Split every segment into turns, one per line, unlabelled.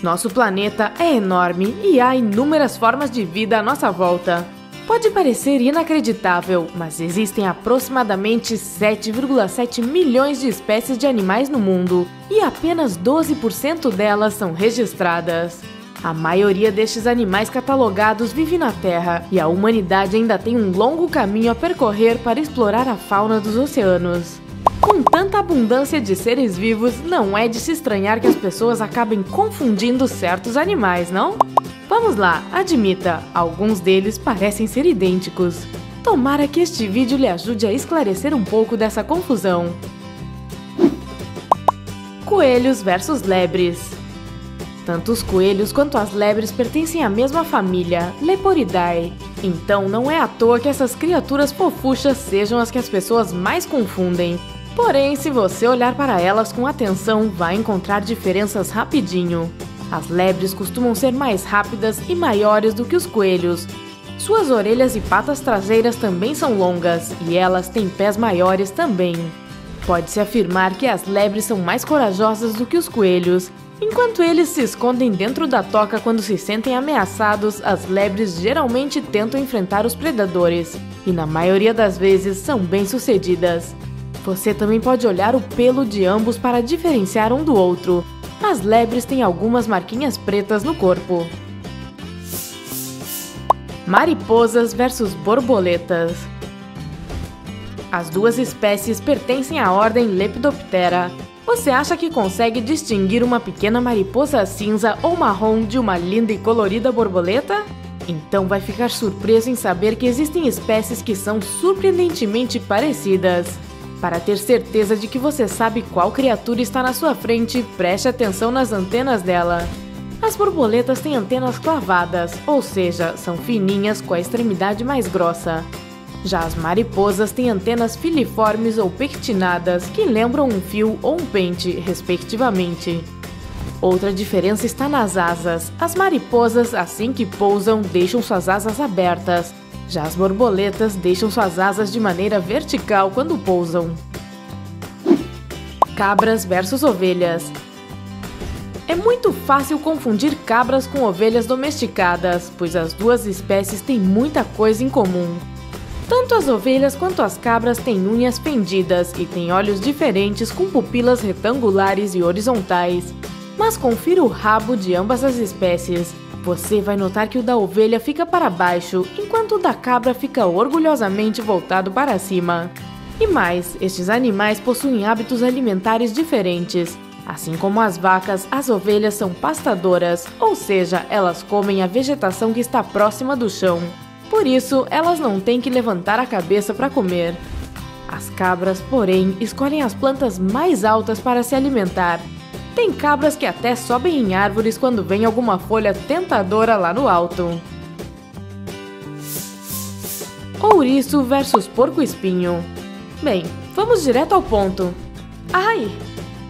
Nosso planeta é enorme e há inúmeras formas de vida à nossa volta. Pode parecer inacreditável, mas existem aproximadamente 7,7 milhões de espécies de animais no mundo e apenas 12% delas são registradas. A maioria destes animais catalogados vive na Terra e a humanidade ainda tem um longo caminho a percorrer para explorar a fauna dos oceanos. Com tanta abundância de seres vivos, não é de se estranhar que as pessoas acabem confundindo certos animais, não? Vamos lá, admita, alguns deles parecem ser idênticos. Tomara que este vídeo lhe ajude a esclarecer um pouco dessa confusão. Coelhos versus lebres. Tanto os coelhos quanto as lebres pertencem à mesma família, Leporidae. Então não é à toa que essas criaturas fofuchas sejam as que as pessoas mais confundem. Porém, se você olhar para elas com atenção, vai encontrar diferenças rapidinho. As lebres costumam ser mais rápidas e maiores do que os coelhos. Suas orelhas e patas traseiras também são longas, e elas têm pés maiores também. Pode-se afirmar que as lebres são mais corajosas do que os coelhos. Enquanto eles se escondem dentro da toca quando se sentem ameaçados, as lebres geralmente tentam enfrentar os predadores, e na maioria das vezes são bem-sucedidas. Você também pode olhar o pelo de ambos para diferenciar um do outro. As lebres têm algumas marquinhas pretas no corpo. Mariposas versus borboletas. As duas espécies pertencem à ordem Lepidoptera. Você acha que consegue distinguir uma pequena mariposa cinza ou marrom de uma linda e colorida borboleta? Então vai ficar surpreso em saber que existem espécies que são surpreendentemente parecidas. Para ter certeza de que você sabe qual criatura está na sua frente, preste atenção nas antenas dela. As borboletas têm antenas clavadas, ou seja, são fininhas com a extremidade mais grossa. Já as mariposas têm antenas filiformes ou pectinadas, que lembram um fio ou um pente, respectivamente. Outra diferença está nas asas. As mariposas, assim que pousam, deixam suas asas abertas. Já as borboletas deixam suas asas de maneira vertical quando pousam. Cabras versus ovelhas. É muito fácil confundir cabras com ovelhas domesticadas, pois as duas espécies têm muita coisa em comum. Tanto as ovelhas quanto as cabras têm unhas fendidas e têm olhos diferentes com pupilas retangulares e horizontais. Mas confira o rabo de ambas as espécies. Você vai notar que o da ovelha fica para baixo, enquanto o da cabra fica orgulhosamente voltado para cima. E mais, estes animais possuem hábitos alimentares diferentes. Assim como as vacas, as ovelhas são pastadoras, ou seja, elas comem a vegetação que está próxima do chão. Por isso, elas não têm que levantar a cabeça para comer. As cabras, porém, escolhem as plantas mais altas para se alimentar. Tem cabras que até sobem em árvores quando vem alguma folha tentadora lá no alto. Ouriço versus porco-espinho. Bem, vamos direto ao ponto. Ai!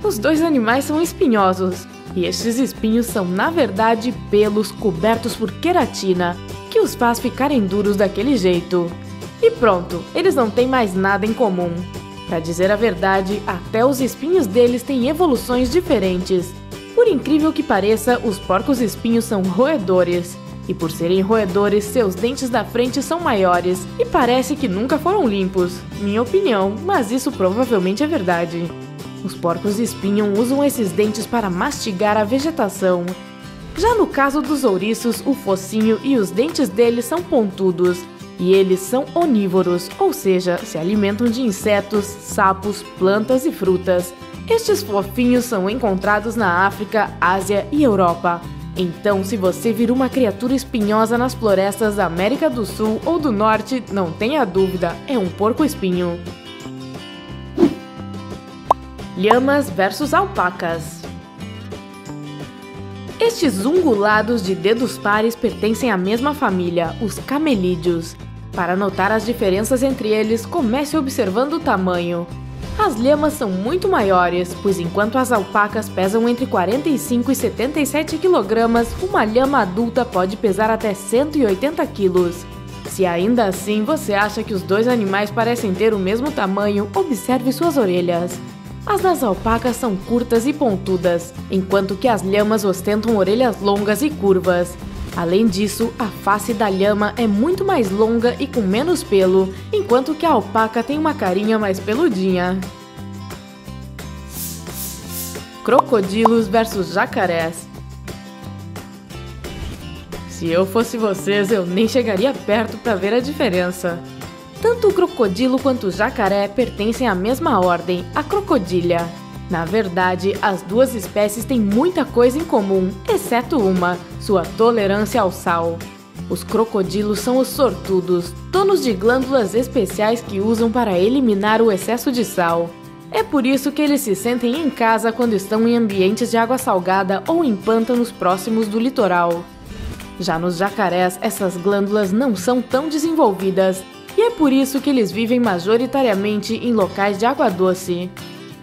Os dois animais são espinhosos, e estes espinhos são, na verdade, pelos cobertos por queratina, que os faz ficarem duros daquele jeito. E pronto, eles não têm mais nada em comum. Para dizer a verdade, até os espinhos deles têm evoluções diferentes. Por incrível que pareça, os porcos-espinhos são roedores. E por serem roedores, seus dentes da frente são maiores e parece que nunca foram limpos. Minha opinião, mas isso provavelmente é verdade. Os porcos-espinho usam esses dentes para mastigar a vegetação. Já no caso dos ouriços, o focinho e os dentes deles são pontudos. E eles são onívoros, ou seja, se alimentam de insetos, sapos, plantas e frutas. Estes fofinhos são encontrados na África, Ásia e Europa. Então, se você vir uma criatura espinhosa nas florestas da América do Sul ou do Norte, não tenha dúvida, é um porco-espinho. Lhamas versus alpacas. Estes ungulados de dedos pares pertencem à mesma família, os camelídeos. Para notar as diferenças entre eles, comece observando o tamanho. As lhamas são muito maiores, pois enquanto as alpacas pesam entre 45 e 77 kg, uma lhama adulta pode pesar até 180 kg. Se ainda assim você acha que os dois animais parecem ter o mesmo tamanho, observe suas orelhas. As das alpacas são curtas e pontudas, enquanto que as lhamas ostentam orelhas longas e curvas. Além disso, a face da lhama é muito mais longa e com menos pelo, enquanto que a alpaca tem uma carinha mais peludinha. Crocodilos versus jacarés. Se eu fosse vocês, eu nem chegaria perto para ver a diferença. Tanto o crocodilo quanto o jacaré pertencem à mesma ordem, a crocodília. Na verdade, as duas espécies têm muita coisa em comum, exceto uma, sua tolerância ao sal. Os crocodilos são os sortudos, donos de glândulas especiais que usam para eliminar o excesso de sal. É por isso que eles se sentem em casa quando estão em ambientes de água salgada ou em pântanos próximos do litoral. Já nos jacarés, essas glândulas não são tão desenvolvidas, e é por isso que eles vivem majoritariamente em locais de água doce.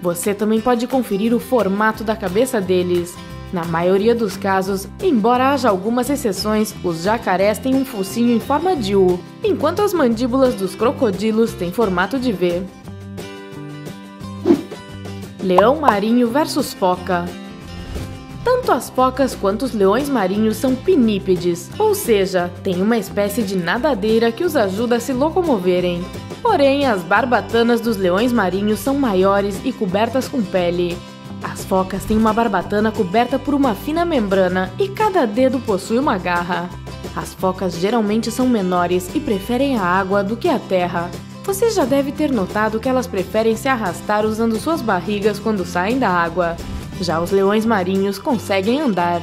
Você também pode conferir o formato da cabeça deles. Na maioria dos casos, embora haja algumas exceções, os jacarés têm um focinho em forma de U, enquanto as mandíbulas dos crocodilos têm formato de V. Leão marinho versus foca. Tanto as focas quanto os leões marinhos são pinípedes, ou seja, têm uma espécie de nadadeira que os ajuda a se locomoverem. Porém, as barbatanas dos leões marinhos são maiores e cobertas com pele. As focas têm uma barbatana coberta por uma fina membrana e cada dedo possui uma garra. As focas geralmente são menores e preferem a água do que a terra. Você já deve ter notado que elas preferem se arrastar usando suas barrigas quando saem da água. Já os leões marinhos conseguem andar.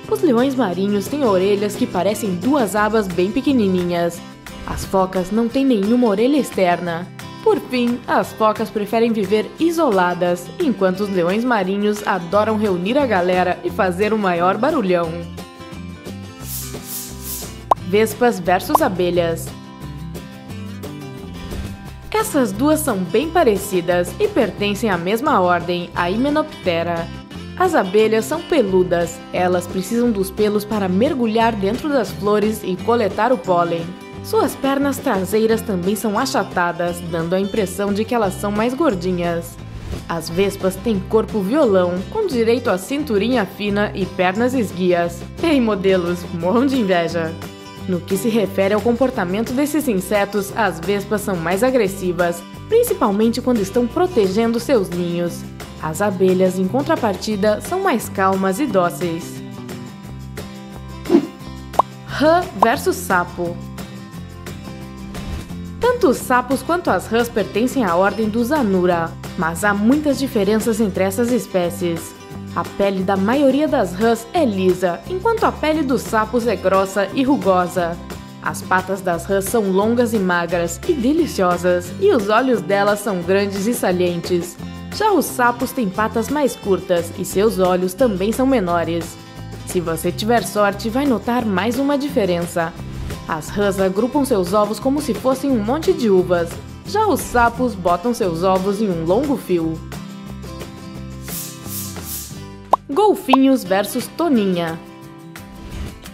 Os leões marinhos têm orelhas que parecem duas abas bem pequenininhas. As focas não têm nenhuma orelha externa. Por fim, as focas preferem viver isoladas, enquanto os leões marinhos adoram reunir a galera e fazer o maior barulhão. Vespas versus abelhas. Essas duas são bem parecidas e pertencem à mesma ordem, a Hymenoptera. As abelhas são peludas, elas precisam dos pelos para mergulhar dentro das flores e coletar o pólen. Suas pernas traseiras também são achatadas, dando a impressão de que elas são mais gordinhas. As vespas têm corpo violão, com direito a cinturinha fina e pernas esguias. Ei, modelos, morram de inveja! No que se refere ao comportamento desses insetos, as vespas são mais agressivas, principalmente quando estão protegendo seus ninhos. As abelhas, em contrapartida, são mais calmas e dóceis. Rã versus sapo. Tanto os sapos quanto as rãs pertencem à ordem dos Anura, mas há muitas diferenças entre essas espécies. A pele da maioria das rãs é lisa, enquanto a pele dos sapos é grossa e rugosa. As patas das rãs são longas e magras e deliciosas, e os olhos delas são grandes e salientes. Já os sapos têm patas mais curtas e seus olhos também são menores. Se você tiver sorte, vai notar mais uma diferença. As rãs agrupam seus ovos como se fossem um monte de uvas, já os sapos botam seus ovos em um longo fio. Golfinhos versus toninha.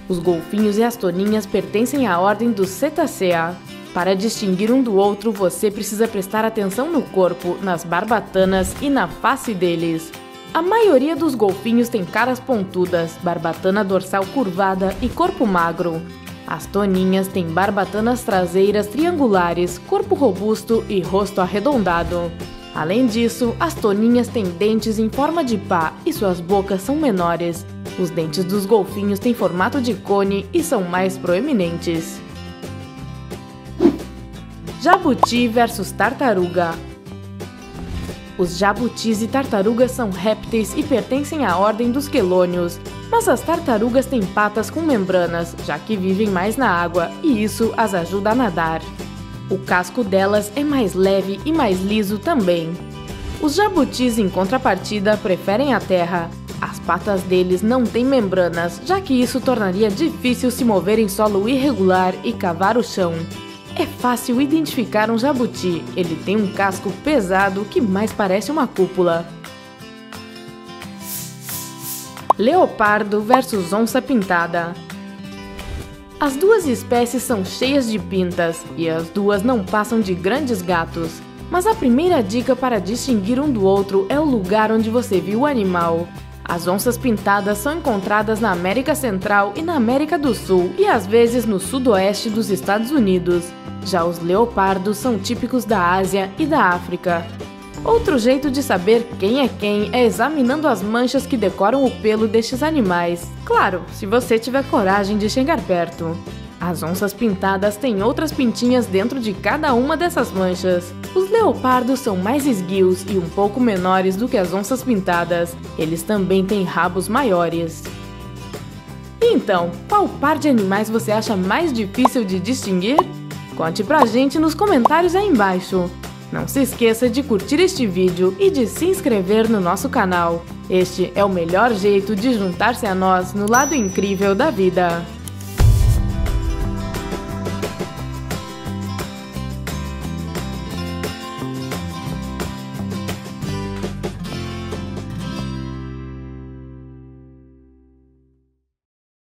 Os golfinhos e as toninhas pertencem à ordem dos Cetacea. Para distinguir um do outro, você precisa prestar atenção no corpo, nas barbatanas e na face deles. A maioria dos golfinhos tem caras pontudas, barbatana dorsal curvada e corpo magro. As toninhas têm barbatanas traseiras triangulares, corpo robusto e rosto arredondado. Além disso, as toninhas têm dentes em forma de pá e suas bocas são menores. Os dentes dos golfinhos têm formato de cone e são mais proeminentes. Jabuti versus tartaruga. Os jabutis e tartarugas são répteis e pertencem à ordem dos quelônios, mas as tartarugas têm patas com membranas, já que vivem mais na água e isso as ajuda a nadar. O casco delas é mais leve e mais liso também. Os jabutis, em contrapartida, preferem a terra. As patas deles não têm membranas, já que isso tornaria difícil se mover em solo irregular e cavar o chão. É fácil identificar um jabuti, ele tem um casco pesado que mais parece uma cúpula. Leopardo versus onça pintada. As duas espécies são cheias de pintas e as duas não passam de grandes gatos. Mas a primeira dica para distinguir um do outro é o lugar onde você viu o animal. As onças pintadas são encontradas na América Central e na América do Sul e às vezes no sudoeste dos Estados Unidos. Já os leopardos são típicos da Ásia e da África. Outro jeito de saber quem é examinando as manchas que decoram o pelo destes animais. Claro, se você tiver coragem de chegar perto. As onças pintadas têm outras pintinhas dentro de cada uma dessas manchas. Os leopardos são mais esguios e um pouco menores do que as onças pintadas. Eles também têm rabos maiores. Então, qual par de animais você acha mais difícil de distinguir? Conte pra gente nos comentários aí embaixo. Não se esqueça de curtir este vídeo e de se inscrever no nosso canal. Este é o melhor jeito de juntar-se a nós no lado incrível da vida.